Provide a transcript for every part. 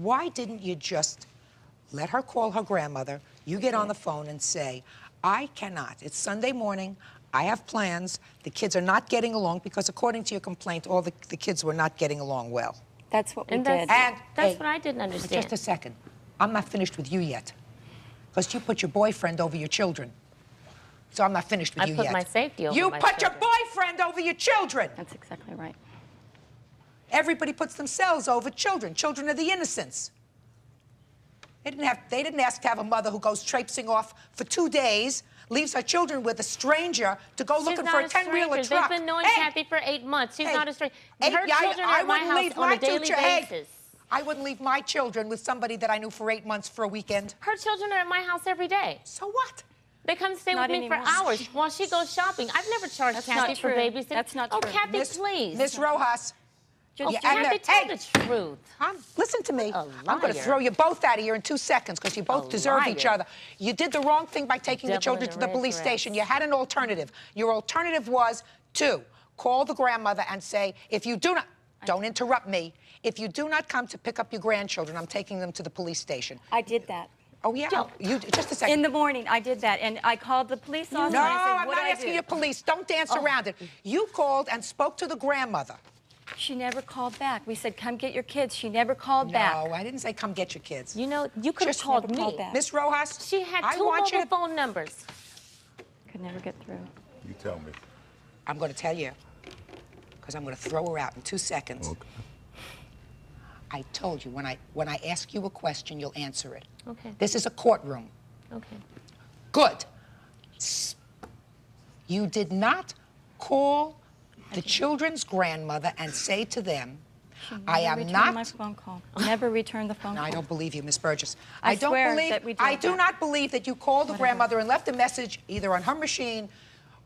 Why didn't you just let her call her grandmother, you get on the phone and say, I cannot. It's Sunday morning. I have plans. The kids are not getting along because according to your complaint, all the kids were not getting along well. That's what we did. And that's what I didn't understand. Just a second. I'm not finished with you yet. Because you put your boyfriend over your children. So I'm not finished with you yet. I put my safety over my children. You put your boyfriend over your children. That's exactly right. Everybody puts themselves over children. Children are the innocents. They didn't ask to have a mother who goes traipsing off for 2 days, leaves her children with a stranger to go looking for a 10-wheeler truck. They've been knowing Kathy for 8 months. She's not a stranger. Her children are at my house on a daily basis. I wouldn't leave my children with somebody that I knew for 8 months for a weekend. Her children are at my house every day. So what? They come stay with me for hours while she goes shopping. I've never charged Kathy for babysitting. That's not true. Oh, Kathy, please. Miss Rojas. Kathy, tell the truth. Listen to me. I'm going to throw you both out of here in 2 seconds because you both deserve each other. You did the wrong thing by taking the children to the police station. You had an alternative. Your alternative was to call the grandmother and say, if you do not, don't interrupt me, if you do not come to pick up your grandchildren, I'm taking them to the police station. I did that. Oh, yeah? Just a second. In the morning, I did that, and I called the police officer. No, and I said, I'm not asking you police. Don't dance around it. You called and spoke to the grandmother. She never called back. We said, come get your kids. She never called back. No, I didn't say come get your kids. You know, you could have called me. Miss Rojas, she had 2 mobile phone numbers. Could never get through. You tell me. I'm going to tell you, because I'm going to throw her out in 2 seconds. Okay. I told you, when I ask you a question, you'll answer it. Okay. This is a courtroom. Okay. Good. You did not call the children's grandmother and say to them, I am not... my phone call. Never returned the phone call. No, I don't believe you, Miss Burgess. I do not believe that you called the grandmother and left a message either on her machine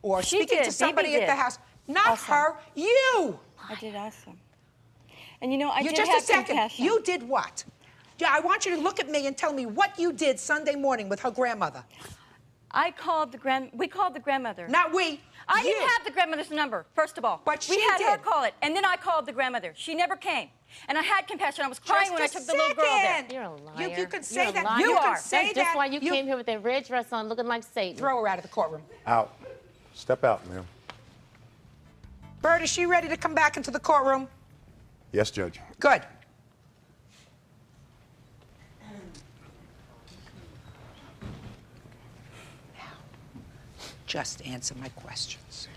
or speaking to somebody at the house. Not her, you! I did also. And you know, I did just have a second. compassion. You did what? Yeah, I want you to look at me and tell me what you did Sunday morning with her grandmother. We called the grandmother. Not we. I didn't have the grandmother's number, first of all. But we had her call it, and then I called the grandmother. She never came. And I had compassion. I was crying when I took the little girl there. You're a liar. You can say that. You are. That's just why you came here with that red dress on looking like Satan. Throw her out of the courtroom. Out. Step out, ma'am. Byrd, is she ready to come back into the courtroom? Yes, Judge. Good. Now, just answer my questions.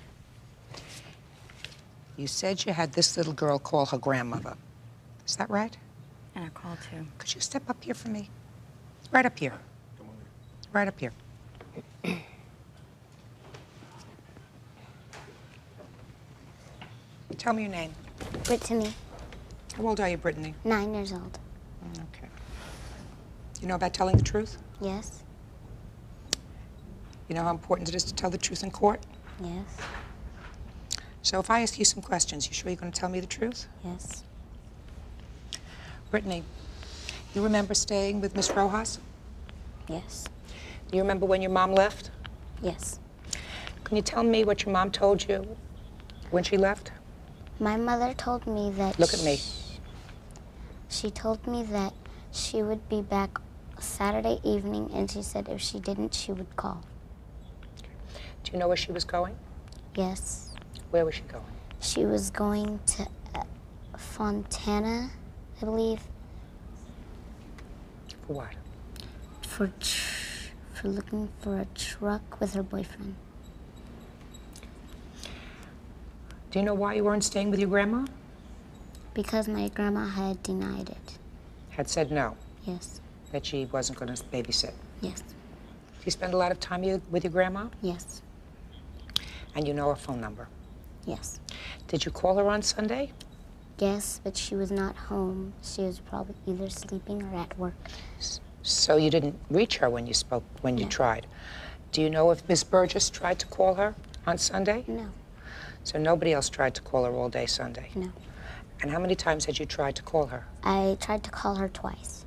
You said you had this little girl call her grandmother. Is that right? And I called too. Could you step up here for me? Right up here. Right up here. Tell me your name. Brittany. How old are you, Brittany? 9 years old. Okay. You know about telling the truth? Yes. You know how important it is to tell the truth in court? Yes. So if I ask you some questions, you sure you're going to tell me the truth? Yes. Brittany, you remember staying with Miss Rojas? Yes. Do you remember when your mom left? Yes. Can you tell me what your mom told you when she left? My mother told me that... Look at me. She told me that she would be back Saturday evening, and she said if she didn't, she would call. Okay. Do you know where she was going? Yes. Where was she going? She was going to Fontana, I believe. For what? For looking for a truck with her boyfriend. Do you know why you weren't staying with your grandma? Because my grandma had denied it. Had said no? Yes. That she wasn't going to babysit? Yes. Do you spend a lot of time with your grandma? Yes. And you know her phone number? Yes. Did you call her on Sunday? Yes, but she was not home. She was probably either sleeping or at work. So you didn't reach her when you spoke, when you tried. Do you know if Miss Burgess tried to call her on Sunday? No. So nobody else tried to call her all day Sunday? No. And how many times had you tried to call her? I tried to call her twice.